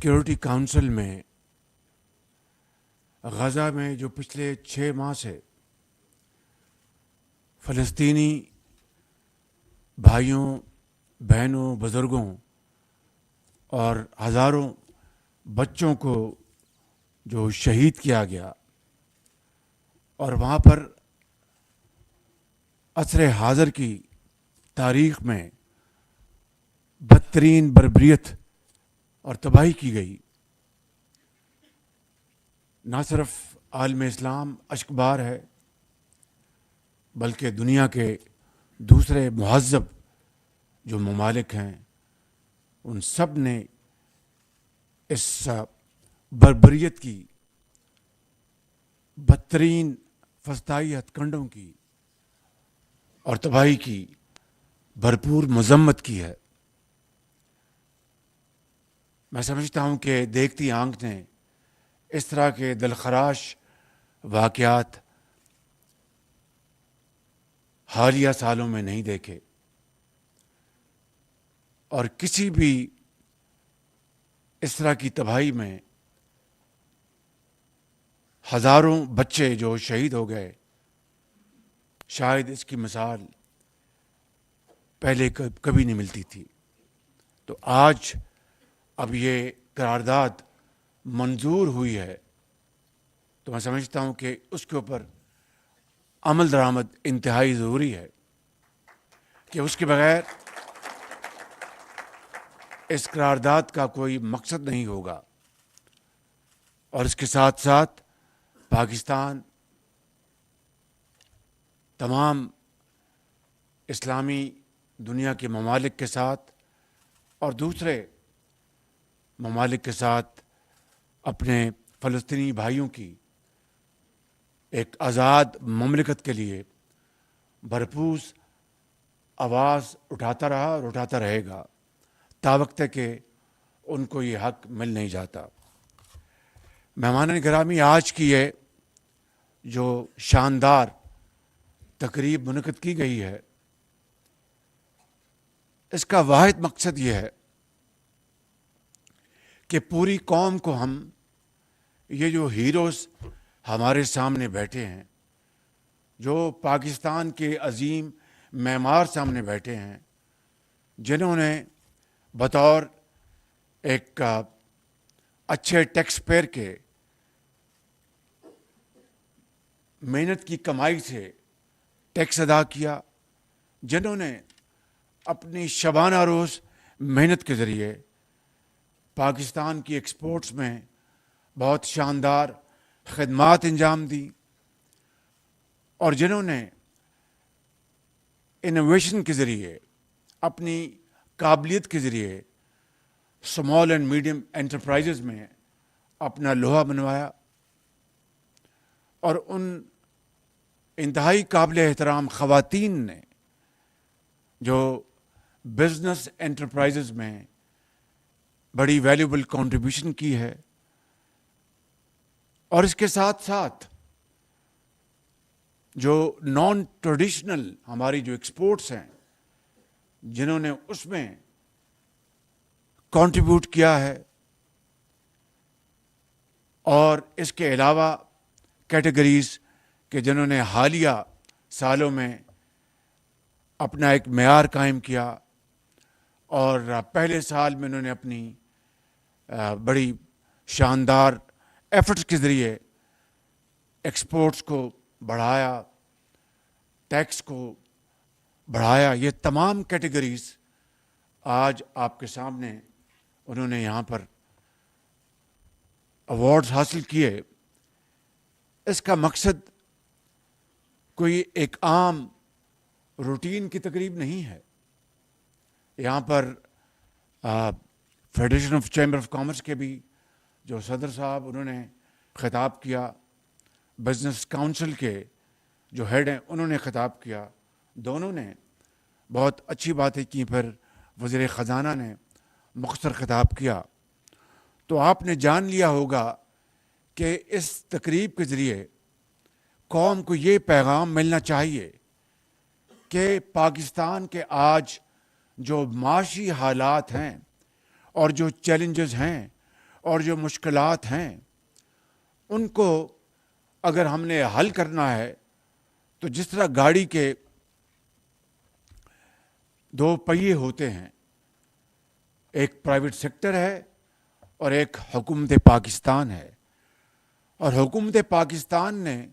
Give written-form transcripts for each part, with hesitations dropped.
Security council میں غزہ میں جو پچھلے 6 ماہ سے فلسطینی بھائیوں بہنوں بزرگوں اور ہزاروں بچوں کو جو شہید کیا گیا اور وہاں پر عصر حاضر کی تاریخ میں بدترین بربریت اور تباہی کی گئی، نہ صرف عالم اسلام اشکبار ہے بلکہ دنیا کے دوسرے مہذب جو ممالک ہیں ان سب نے اس بربریت کی، بدترین فسطائی ہتھ کنڈوں کی اور تباہی کی بھرپور مذمت کی ہے۔ میں سمجھتا ہوں کہ دیکھتی آنکھ نے اس طرح کے دلخراش واقعات حالیہ سالوں میں نہیں دیکھے، اور کسی بھی اس طرح کی تباہی میں ہزاروں بچے جو شہید ہو گئے، شاید اس کی مثال پہلے کبھی نہیں ملتی تھی۔ تو آج اب یہ قرارداد منظور ہوئی ہے تو میں سمجھتا ہوں کہ اس کے اوپر عمل درآمد انتہائی ضروری ہے، کہ اس کے بغیر اس قرارداد کا کوئی مقصد نہیں ہوگا، اور اس کے ساتھ ساتھ پاکستان تمام اسلامی دنیا کے ممالک کے ساتھ اور دوسرے ممالک کے ساتھ اپنے فلسطینی بھائیوں کی ایک آزاد مملکت کے لیے بھرپور آواز اٹھاتا رہا اور اٹھاتا رہے گا تاوقت کہ ان کو یہ حق مل نہیں جاتا۔ مہمان گرامی، آج کی یہ جو شاندار تقریب منعقد کی گئی ہے، اس کا واحد مقصد یہ ہے کہ پوری قوم کو ہم یہ جو ہیروز ہمارے سامنے بیٹھے ہیں، جو پاکستان کے عظیم معمار سامنے بیٹھے ہیں، جنہوں نے بطور ایک اچھے ٹیکس پیئر کے محنت کی کمائی سے ٹیکس ادا کیا، جنہوں نے اپنی شبانہ روز محنت کے ذریعے پاکستان کی ایکسپورٹس میں بہت شاندار خدمات انجام دی، اور جنہوں نے انوویشن کے ذریعے اپنی قابلیت کے ذریعے اسمال اینڈ میڈیم انٹرپرائزز میں اپنا لوہا بنوایا، اور ان انتہائی قابل احترام خواتین نے جو بزنس انٹرپرائزز میں بڑی ویلیوبل کنٹریبیوشن کی ہے، اور اس کے ساتھ ساتھ جو نان ٹریڈیشنل ہماری جو ایکسپورٹس ہیں، جنہوں نے اس میں کنٹریبیوٹ کیا ہے، اور اس کے علاوہ کیٹیگریز کہ جنہوں نے حالیہ سالوں میں اپنا ایک معیار قائم کیا، اور پہلے سال میں انہوں نے اپنی بڑی شاندار ایفرٹس کے ذریعے ایکسپورٹس کو بڑھایا، ٹیکس کو بڑھایا۔ یہ تمام کیٹیگریز آج آپ کے سامنے انہوں نے یہاں پر ایوارڈز حاصل کیے۔ اس کا مقصد کوئی ایک عام روٹین کی تقریب نہیں ہے۔ یہاں پر federation of chamber of commerce کے بھی جو صدر صاحب انہوں نے خطاب کیا، بزنس کونسل کے جو ہیڈ ہیں انہوں نے خطاب کیا، دونوں نے بہت اچھی باتیں کی، پھر وزیر خزانہ نے مختصر خطاب کیا۔ تو آپ نے جان لیا ہوگا کہ اس تقریب کے ذریعے قوم کو یہ پیغام ملنا چاہیے کہ پاکستان کے آج جو معاشی حالات ہیں اور جو چیلنجز ہیں اور جو مشکلات ہیں ان کو اگر ہم نے حل کرنا ہے تو جس طرح گاڑی کے دو پہیے ہوتے ہیں، ایک پرائیویٹ سیکٹر ہے اور ایک حکومت پاکستان ہے، اور حکومت پاکستان نے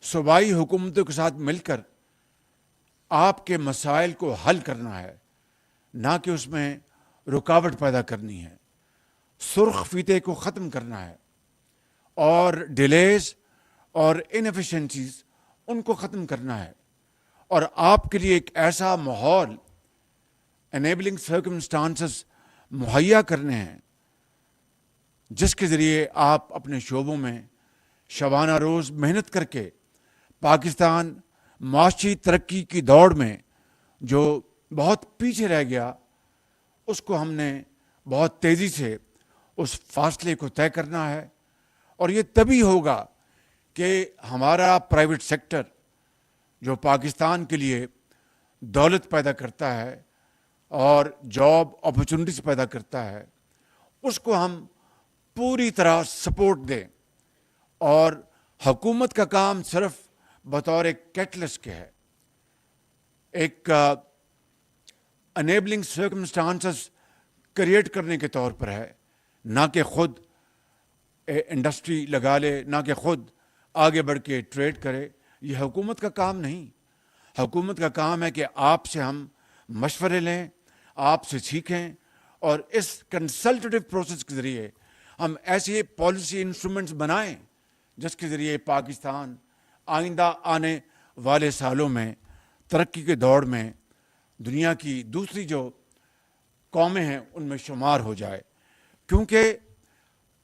صوبائی حکومتوں کے ساتھ مل کر آپ کے مسائل کو حل کرنا ہے، نہ کہ اس میں رکاوٹ پیدا کرنی ہے، سرخ فیتے کو ختم کرنا ہے، اور ڈیلیز اور انیفیشنسیز ان کو ختم کرنا ہے، اور آپ کے لیے ایک ایسا ماحول انیبلنگ سرکمسٹانسز مہیا کرنے ہیں جس کے ذریعے آپ اپنے شعبوں میں شبانہ روز محنت کر کے پاکستان معاشی ترقی کی دوڑ میں جو بہت پیچھے رہ گیا اس کو ہم نے بہت تیزی سے اس فاصلے کو طے کرنا ہے، اور یہ تبھی ہوگا کہ ہمارا پرائیویٹ سیکٹر جو پاکستان کے لیے دولت پیدا کرتا ہے اور جاب اپرچونٹیز پیدا کرتا ہے اس کو ہم پوری طرح سپورٹ دیں، اور حکومت کا کام صرف بطور ایک کیٹلسٹ کے ہے، ایک انیبلنگ سرکمسٹانسز کریٹ کرنے کے طور پر ہے، نہ کہ خود انڈسٹری لگا لے، نہ کہ خود آگے بڑھ کے ٹریڈ کرے۔ یہ حکومت کا کام نہیں، حکومت کا کام ہے کہ آپ سے ہم مشورے لیں، آپ سے سیکھیں، اور اس کنسلٹیٹو پروسیس کے ذریعے ہم ایسے پالیسی انسٹرومنٹس بنائیں جس کے ذریعے پاکستان آئندہ آنے والے سالوں میں ترقی کے دوڑ میں دنیا کی دوسری جو قومیں ہیں ان میں شمار ہو جائے، کیونکہ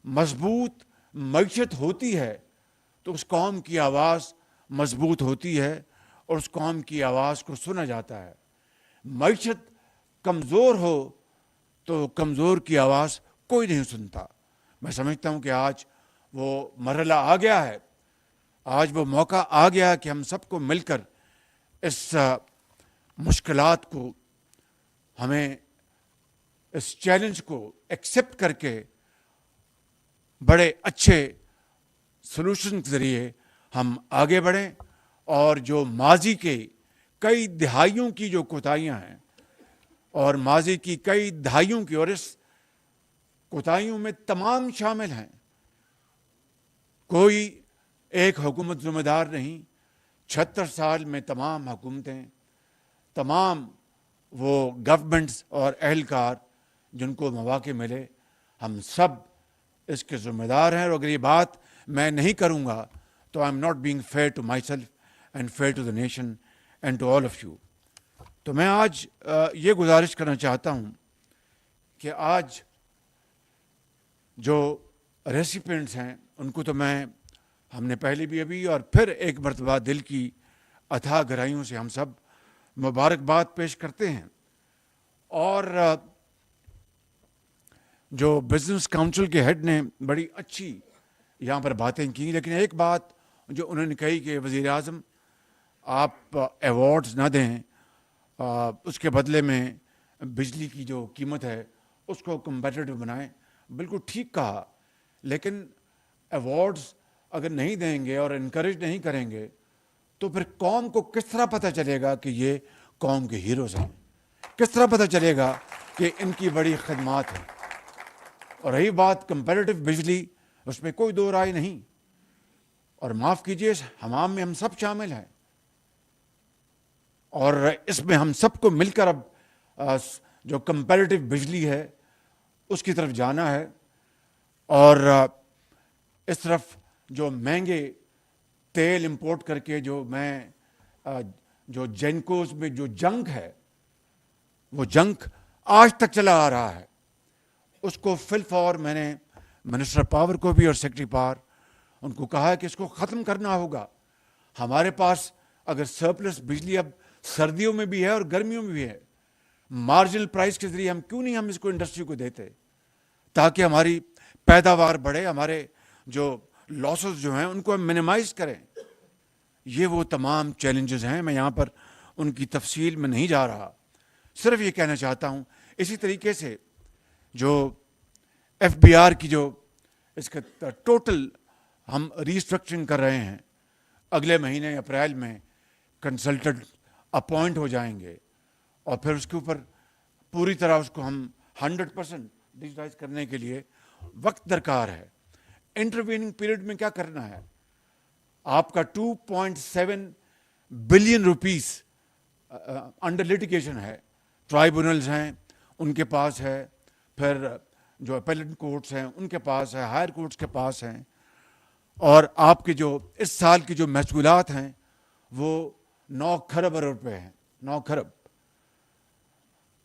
مضبوط معیشت ہوتی ہے تو اس قوم کی آواز مضبوط ہوتی ہے اور اس قوم کی آواز کو سنا جاتا ہے۔ معیشت کمزور ہو تو کمزور کی آواز کوئی نہیں سنتا۔ میں سمجھتا ہوں کہ آج وہ مرحلہ آ گیا ہے، آج وہ موقع آ گیا کہ ہم سب کو مل کر اس مشکلات کو، ہمیں اس چیلنج کو ایکسیپٹ کر کے بڑے اچھے سلوشن کے ذریعے ہم آگے بڑھیں، اور جو ماضی کے کئی دہائیوں کی جو کوتاہیاں ہیں، اور ماضی کی کئی دہائیوں کی، اور اس کوتاہیوں میں تمام شامل ہیں، کوئی ایک حکومت ذمہ دار نہیں، 76 سال میں تمام حکومتیں، تمام وہ گورنمنٹس اور اہلکار جن کو مواقع ملے، ہم سب اس کے ذمہ دار ہیں، اور اگر یہ بات میں نہیں کروں گا تو I am not being fair to myself and fair to the nation and to all of you. تو میں آج یہ گزارش کرنا چاہتا ہوں کہ آج جو ریسیپینٹس ہیں ان کو تو ہم نے پہلے بھی ابھی اور پھر ایک مرتبہ دل کی اتھاہ گہرائیوں سے ہم سب مبارکباد پیش کرتے ہیں، اور جو بزنس کاؤنسل کے ہیڈ نے بڑی اچھی یہاں پر باتیں کی، لیکن ایک بات جو انہوں نے کہی کہ وزیر اعظم آپ ایوارڈز نہ دیں، اس کے بدلے میں بجلی کی جو قیمت ہے اس کو کمپیٹیٹو بنائیں، بالکل ٹھیک کہا، لیکن ایوارڈز اگر نہیں دیں گے اور انکریج نہیں کریں گے تو پھر قوم کو کس طرح پتہ چلے گا کہ یہ قوم کے ہیروز ہیں؟ کس طرح پتہ چلے گا کہ ان کی بڑی خدمات ہیں؟ اور رہی بات کمپیریٹو بجلی، اس میں کوئی دو رائے نہیں، اور معاف کیجیے اس حمام میں ہم سب شامل ہیں، اور اس میں ہم سب کو مل کر اب جو کمپیریٹو بجلی ہے اس کی طرف جانا ہے، اور اس طرف جو مہنگے تیل امپورٹ کر کے جو جینکوز میں جو جنگ ہے، وہ جنگ آج تک چلا آ رہا ہے، اس کو فی الفور میں نے منسٹر پاور کو بھی اور سیکرٹری پاور ان کو کہا ہے کہ اس کو ختم کرنا ہوگا۔ ہمارے پاس اگر سرپلس بجلی اب سردیوں میں بھی ہے اور گرمیوں میں بھی ہے، مارجنل پرائس کے ذریعے ہم کیوں نہیں اس کو انڈسٹری کو دیتے تاکہ ہماری پیداوار بڑھے، ہمارے جو لاسز جو ہیں ان کو ہم منیمائز کریں۔ یہ وہ تمام چیلنجز ہیں، میں یہاں پر ان کی تفصیل میں نہیں جا رہا، صرف یہ کہنا چاہتا ہوں اسی طریقے سے جو FBR کی جو اس کا ٹوٹل ہم ریسٹرکچرنگ کر رہے ہیں، اگلے مہینے اپریل میں کنسلٹنٹ اپوائنٹ ہو جائیں گے، اور پھر اس کے اوپر پوری طرح اس کو ہم 100% ڈیجیٹائز کرنے کے لیے وقت درکار ہے۔ انٹرویننگ پیریڈ میں کیا کرنا ہے؟ آپ کا 2.7 بلین روپیز انڈر لیٹیگیشن ہے، ٹرائبونلز ہیں ان کے پاس ہے، پھر جو اپیلنٹ کورٹس ہیں ان کے پاس ہے، ہائر کورٹس کے پاس ہیں، اور آپ کے جو اس سال کی جو محصولات ہیں وہ 9 کھرب ارب روپے ہیں، 9 کھرب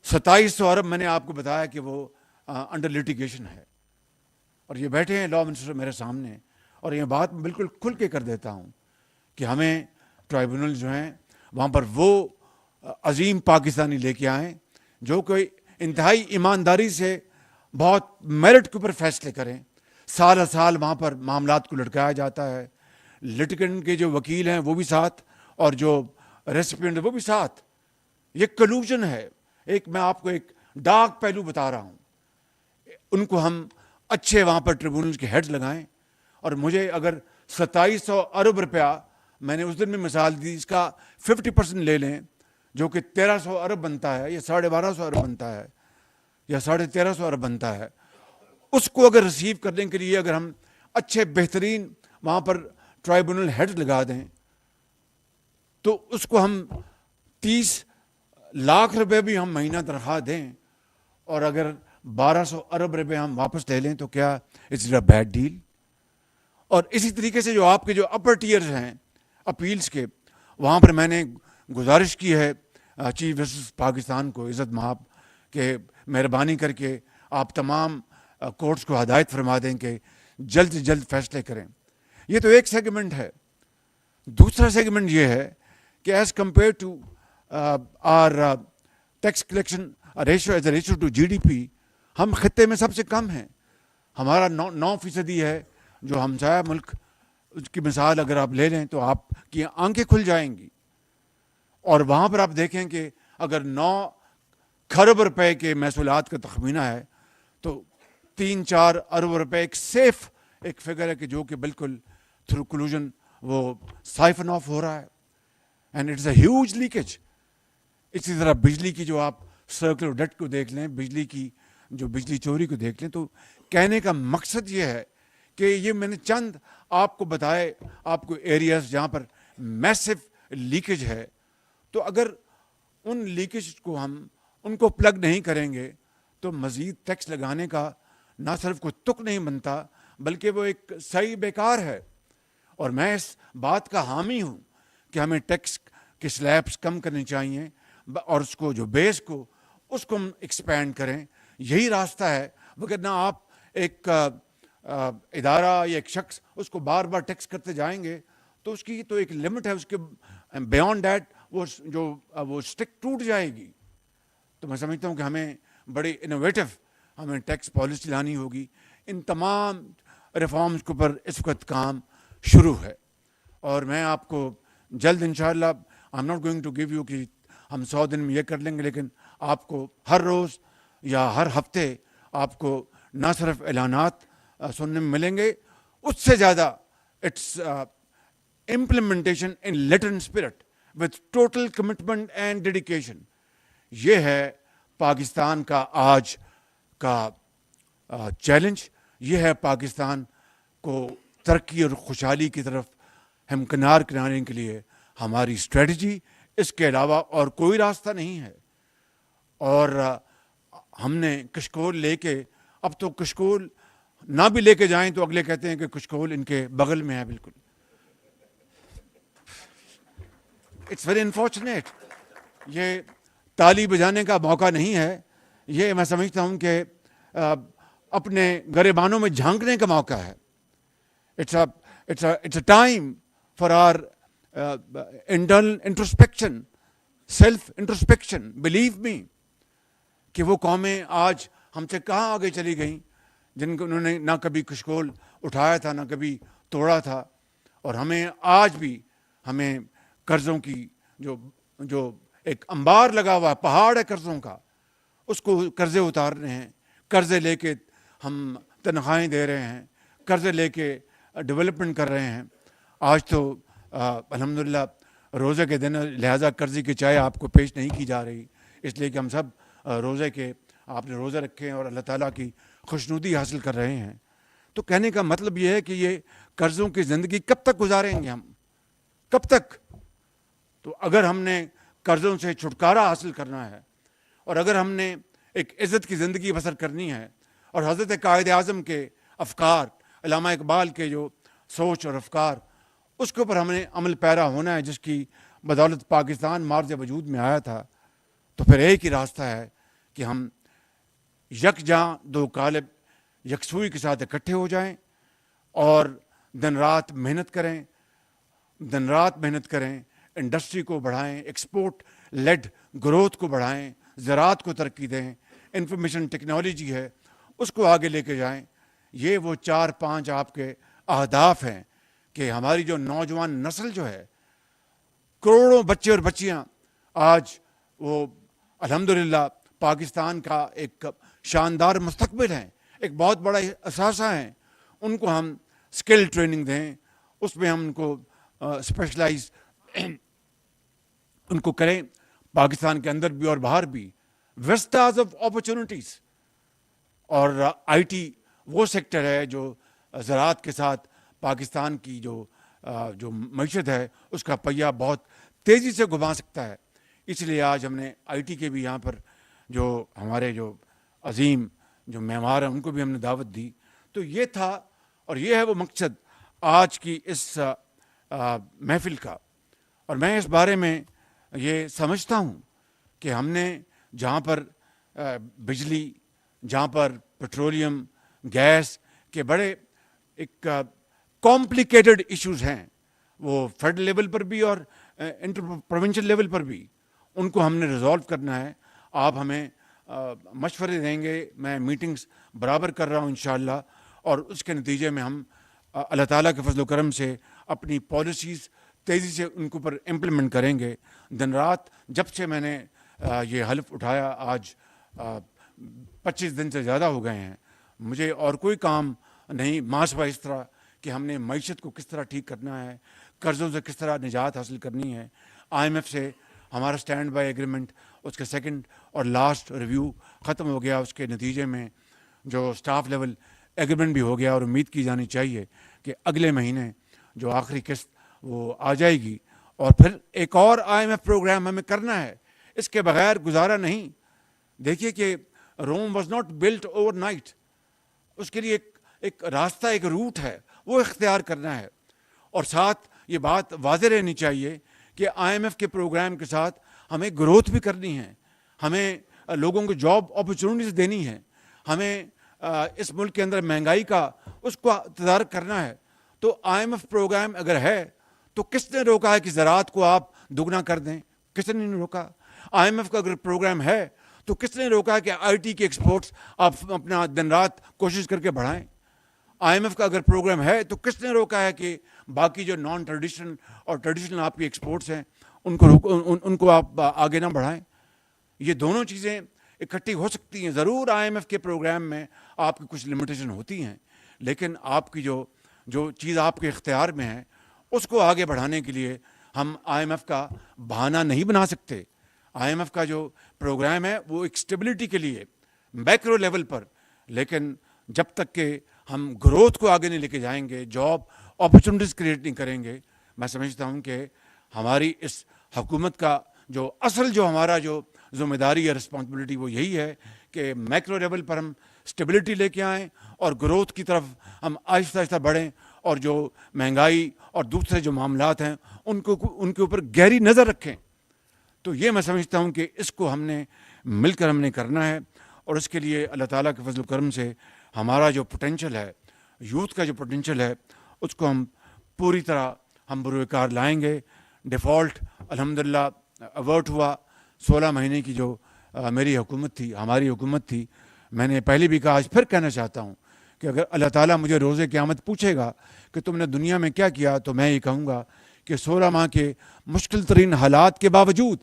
2700 ارب میں نے آپ کو بتایا کہ وہ انڈر لیٹیگیشن ہے۔ اور یہ بیٹھے ہیں لا منسٹر میرے سامنے، اور یہ بات میں بالکل کھل کے کر دیتا ہوں کہ ہمیں ٹرائبونل جو ہیں وہاں پر وہ عظیم پاکستانی لے کے آئیں جو کوئی انتہائی ایمانداری سے بہت میرٹ کے اوپر فیصلے کریں۔ سال سال وہاں پر معاملات کو لٹکایا جاتا ہے، لٹیگنٹ کے جو وکیل ہیں وہ بھی ساتھ، اور جو ریسیپینٹ وہ بھی ساتھ۔ یہ کلوژن ہے۔ ایک میں آپ کو ایک ڈارک پہلو بتا رہا ہوں، ان کو ہم اچھے وہاں پر ٹریبونلز کے ہیڈز لگائیں، اور مجھے اگر 2700 ارب روپیہ، میں نے اس دن میں مثال دی، اس کا 50% لے لیں جو کہ 1300 ارب بنتا ہے، یا 1250 ارب بنتا ہے، یا 1350 ارب بنتا ہے، اس کو اگر ریسیو کرنے کے لیے اگر ہم اچھے بہترین وہاں پر ٹرائبونل ہیڈ لگا دیں تو اس کو ہم 30 لاکھ روپے بھی ہم مہینہ تنخواہ دیں، اور اگر 1200 ارب روپے ہم واپس لے لیں تو کیا اٹس اے بیڈ ڈیل؟ اور اسی طریقے سے جو آپ کے جو اپر ٹیئرز ہیں اپیلز کے، وہاں پر میں نے گزارش کی ہے چیف جسٹس پاکستان کو عزت مآب کہ مہربانی کر کے آپ تمام کورٹس کو ہدایت فرما دیں کہ جلد سے جلد فیصلے کریں۔ یہ تو ایک سیگمنٹ ہے۔ دوسرا سیگمنٹ یہ ہے کہ as compare to our tax collection ratio as a ratio to GDP ہم خطے میں سب سے کم ہیں۔ ہمارا 9% ہے، جو ہمسایہ ملک اس کی مثال اگر آپ لے لیں تو آپ کی آنکھیں کھل جائیں گی، اور وہاں پر آپ دیکھیں کہ اگر 9 کھرب روپے کے محصولات کا تخمینہ ہے تو 3-4 ارب روپے ایک سیف ایک فگر ہے کہ جو کہ بالکل تھرو کلوژن وہ سائفن آف ہو رہا ہے، and it's a huge leakage. اسی طرح بجلی کی جو آپ سرکلر ڈیٹ کو دیکھ لیں، بجلی کی جو بجلی چوری کو دیکھ لیں، تو کہنے کا مقصد یہ ہے کہ یہ میں نے چند آپ کو بتائے، آپ کو ایریاز جہاں پر میسو لیکیج ہے، تو اگر ان لیکیج کو ہم ان کو پلگ نہیں کریں گے تو مزید ٹیکس لگانے کا نہ صرف کوئی تک نہیں بنتا بلکہ وہ ایک صحیح بیکار ہے۔ اور میں اس بات کا حامی ہوں کہ ہمیں ٹیکس کے سلیبس کم کرنے چاہیے، اور اس کو جو بیس کو اس کو ہم ایکسپینڈ کریں، یہی راستہ ہے۔ وگرنہ آپ ایک ادارہ یا ایک شخص اس کو بار بار ٹیکس کرتے جائیں گے تو اس کی تو ایک لمٹ ہے، اس کے بیونڈ دیٹ وہ اسٹک ٹوٹ جائے گی۔ تو میں سمجھتا ہوں کہ ہمیں بڑی انوویٹو ہمیں ٹیکس پالیسی لانی ہوگی۔ ان تمام ریفارمز کے اوپر اس وقت کام شروع ہے، اور میں آپ کو جلد انشاءاللہ I am not going to give you کہ ہم 100 دن میں یہ کر لیں گے، لیکن آپ کو ہر روز یا ہر ہفتے آپ کو نہ صرف اعلانات سننے میں ملیں گے، اس سے زیادہ it's implementation in letter and spirit with total commitment and dedication۔ یہ ہے پاکستان کا آج کا چیلنج، یہ ہے پاکستان کو ترقی اور خوشحالی کی طرف ہمکنار کرانے کے لیے ہماری اسٹریٹجی۔ اس کے علاوہ اور کوئی راستہ نہیں ہے۔ اور ہم نے کشکول لے کے، اب تو کشکول نہ بھی لے کے جائیں تو اگلے کہتے ہیں کہ کشکول ان کے بغل میں ہے۔ بالکل اٹس ویری انفارچونیٹ۔ یہ تالی بجانے کا موقع نہیں ہے، یہ میں سمجھتا ہوں کہ اپنے گریبانوں میں جھانکنے کا موقع ہے۔ It's a time for our internal introspection, self introspection. Believe me کہ وہ قومیں آج ہم سے کہاں آگے چلی گئیں جن کو انہوں نے نہ کبھی کشکول اٹھایا تھا نہ کبھی توڑا تھا، اور ہمیں آج بھی ہمیں قرضوں کی جو ایک انبار لگا ہوا پہاڑ ہے قرضوں کا، اس کو قرضے اتارنے ہیں۔ قرضے لے کے ہم تنخواہیں دے رہے ہیں, قرضے لے کے ڈیولپمنٹ کر رہے ہیں. آج تو الحمدللہ روزے کے دن لہٰذا قرضے کی چائے آپ کو پیش نہیں کی جا رہی, اس لیے کہ ہم سب روزے کے آپ نے روزے رکھے ہیں اور اللہ تعالیٰ کی خوشنودی حاصل کر رہے ہیں. تو کہنے کا مطلب یہ ہے کہ یہ قرضوں کی زندگی کب تک گزاریں گے ہم, کب تک؟ تو اگر ہم نے قرضوں سے چھٹکارا حاصل کرنا ہے اور اگر ہم نے ایک عزت کی زندگی بسر کرنی ہے, اور حضرت قائد اعظم کے افکار, علامہ اقبال کے جو سوچ اور افکار, اس کے اوپر ہم نے عمل پیرا ہونا ہے, جس کی بدولت پاکستان مارز وجود میں آیا تھا. تو پھر ایک ہی راستہ ہے کہ ہم یکجاں دو قالب یکسوئی کے ساتھ اکٹھے ہو جائیں اور دن رات محنت کریں, دن رات محنت کریں, انڈسٹری کو بڑھائیں, ایکسپورٹ لیڈ گروتھ کو بڑھائیں, زراعت کو ترقی دیں, انفارمیشن ٹیکنالوجی ہے اس کو آگے لے کے جائیں. یہ وہ 4-5 آپ کے اہداف ہیں کہ ہماری جو نوجوان نسل جو ہے, کروڑوں بچے اور بچیاں آج وہ الحمدللہ پاکستان کا ایک شاندار مستقبل ہیں, ایک بہت بڑا اثاثہ ہیں, ان کو ہم اسکل ٹریننگ دیں, اس میں ہم ان کو اسپیشلائز ان کو کریں, پاکستان کے اندر بھی اور باہر بھی, وسٹاز آف اپرچونٹیز. اور آئی ٹی وہ سیکٹر ہے جو زراعت کے ساتھ پاکستان کی جو معیشت ہے اس کا پہیہ بہت تیزی سے گھما سکتا ہے. اس لیے آج ہم نے آئی ٹی کے بھی یہاں پر جو ہمارے جو عظیم جو معمار ہیں ان کو بھی ہم نے دعوت دی. تو یہ تھا اور یہ ہے وہ مقصد آج کی اس محفل کا. اور میں اس بارے میں یہ سمجھتا ہوں کہ ہم نے جہاں پر بجلی, جہاں پر پیٹرولیم, گیس کے بڑے ایک کمپلیکیٹڈ ایشوز ہیں, وہ فیڈرل لیول پر بھی اور انٹر پروونشل لیول پر بھی, ان کو ہم نے ریزالو کرنا ہے. آپ ہمیں مشورے دیں گے, میں میٹنگز برابر کر رہا ہوں انشاءاللہ, اور اس کے نتیجے میں ہم اللہ تعالیٰ کے فضل و کرم سے اپنی پالیسیز تیزی سے ان کے اوپر امپلیمنٹ کریں گے. دن رات جب سے میں نے یہ حلف اٹھایا, آج 25 دن سے زیادہ ہو گئے ہیں, مجھے اور کوئی کام نہیں ماں سوا اس طرح کہ ہم نے معیشت کو کس طرح ٹھیک کرنا ہے, قرضوں سے کس طرح نجات حاصل کرنی ہے. آئی ایم ایف سے ہمارا اسٹینڈ بائی ایگریمنٹ, اس کے سیکنڈ اور لاسٹ ریویو ختم ہو گیا, اس کے نتیجے میں جو اسٹاف لیول ایگریمنٹ بھی ہو گیا, اور امید کی جانی چاہیے کہ اگلے مہینے جو آخری قسط وہ آ جائے گی. اور پھر ایک اور آئی ایم ایف پروگرام ہمیں کرنا ہے, اس کے بغیر گزارا نہیں. دیکھیے کہ room was not built overnight, اس کے لیے ایک راستہ, ایک روٹ ہے, وہ اختیار کرنا ہے. اور ساتھ یہ بات واضح رہنی چاہیے کہ آئی ایم ایف کے پروگرام کے ساتھ ہمیں گروتھ بھی کرنی ہے, ہمیں لوگوں کو جاب اپرچونٹیز دینی ہے, ہمیں اس ملک کے اندر مہنگائی کا اس کو تدارک کرنا ہے. تو آئی ایم ایف پروگرام اگر ہے تو کس نے روکا ہے کہ زراعت کو آپ دگنا کر دیں؟ کس نے نہیں روکا. آئی ایم ایف کا اگر پروگرام ہے تو کس نے روکا ہے کہ آئی ٹی کے ایکسپورٹس آپ اپنا دن رات کوشش کر کے بڑھائیں؟ آئی ایم ایف کا اگر پروگرام ہے تو کس نے روکا ہے کہ باقی جو نان ٹریڈیشنل اور ٹریڈیشنل آپ کی ایکسپورٹس ہیں ان کو آپ آگے نہ بڑھائیں؟ یہ دونوں چیزیں اکٹھی ہو سکتی ہیں. ضرور آئی ایم ایف کے پروگرام میں آپ کی کچھ لمیٹیشن ہوتی ہیں, لیکن آپ کی جو چیز آپ کے اختیار میں ہے اس کو آگے بڑھانے کے لیے ہم آئی ایم ایف کا بہانہ نہیں بنا سکتے. آئی ایم ایف کا جو پروگرام ہے وہ ایک اسٹیبلٹی کے لیے میکرو لیول پر, لیکن جب تک کہ ہم گروتھ کو آگے نہیں لے کے جائیں گے, جاب اپرچونٹیز کریٹ نہیں کریں گے, میں سمجھتا ہوں کہ ہماری اس حکومت کا جو اصل جو ہمارا جو ذمہ داری ہے, رسپانسبلٹی, وہ یہی ہے کہ میکرو لیول پر ہم اسٹیبلٹی لے کے آئیں اور گروتھ کی طرف ہم آہستہ آہستہ بڑھیں, اور جو مہنگائی اور دوسرے جو معاملات ہیں ان کے اوپر گہری نظر رکھیں. تو یہ میں سمجھتا ہوں کہ اس کو ہم نے مل کر ہم نے کرنا ہے, اور اس کے لیے اللہ تعالیٰ کے فضل و کرم سے ہمارا جو پوٹینشیل ہے, یوتھ کا جو پوٹینشیل ہے, اس کو ہم پوری طرح ہم بروئے کار لائیں گے. ڈیفالٹ الحمدللہ اوارٹ ہوا. 16 مہینے کی جو میری حکومت تھی, ہماری حکومت تھی, میں نے پہلے بھی کہا, آج پھر کہنا چاہتا ہوں کہ اگر اللہ تعالیٰ مجھے روز قیامت پوچھے گا کہ تم نے دنیا میں کیا کیا, تو میں یہ کہوں گا کہ 16 ماہ کے مشکل ترین حالات کے باوجود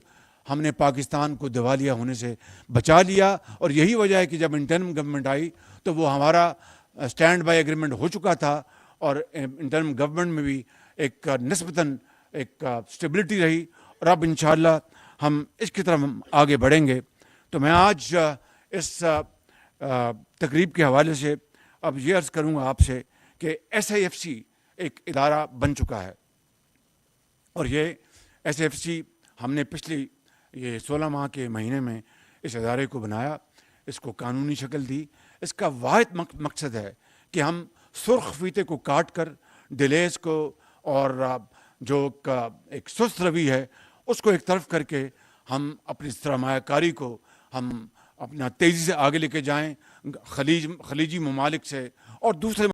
ہم نے پاکستان کو دیوالیہ ہونے سے بچا لیا. اور یہی وجہ ہے کہ جب انٹرم گورنمنٹ آئی تو وہ ہمارا اسٹینڈ بائی ایگریمنٹ ہو چکا تھا, اور انٹرم گورنمنٹ میں بھی ایک نسبتاً ایک اسٹیبلٹی رہی, اور اب انشاءاللہ ہم اس کی طرف آگے بڑھیں گے. تو میں آج اس تقریب کے حوالے سے اب یہ عرض کروں گا آپ سے کہ ایس آئی ایف سی ایک ادارہ بن چکا ہے, اور یہ ایس ایف سی ہم نے پچھلی یہ 16 ماہ کے مہینے میں اس ادارے کو بنایا, اس کو قانونی شکل دی. اس کا واحد مقصد ہے کہ ہم سرخ فیتے کو کاٹ کر ڈیلیز کو اور جو ایک سست روی ہے اس کو ایک طرف کر کے ہم اپنی سرمایہ کاری کو ہم اپنا تیزی سے آگے لے کے جائیں خلیجی ممالک سے اور دوسرے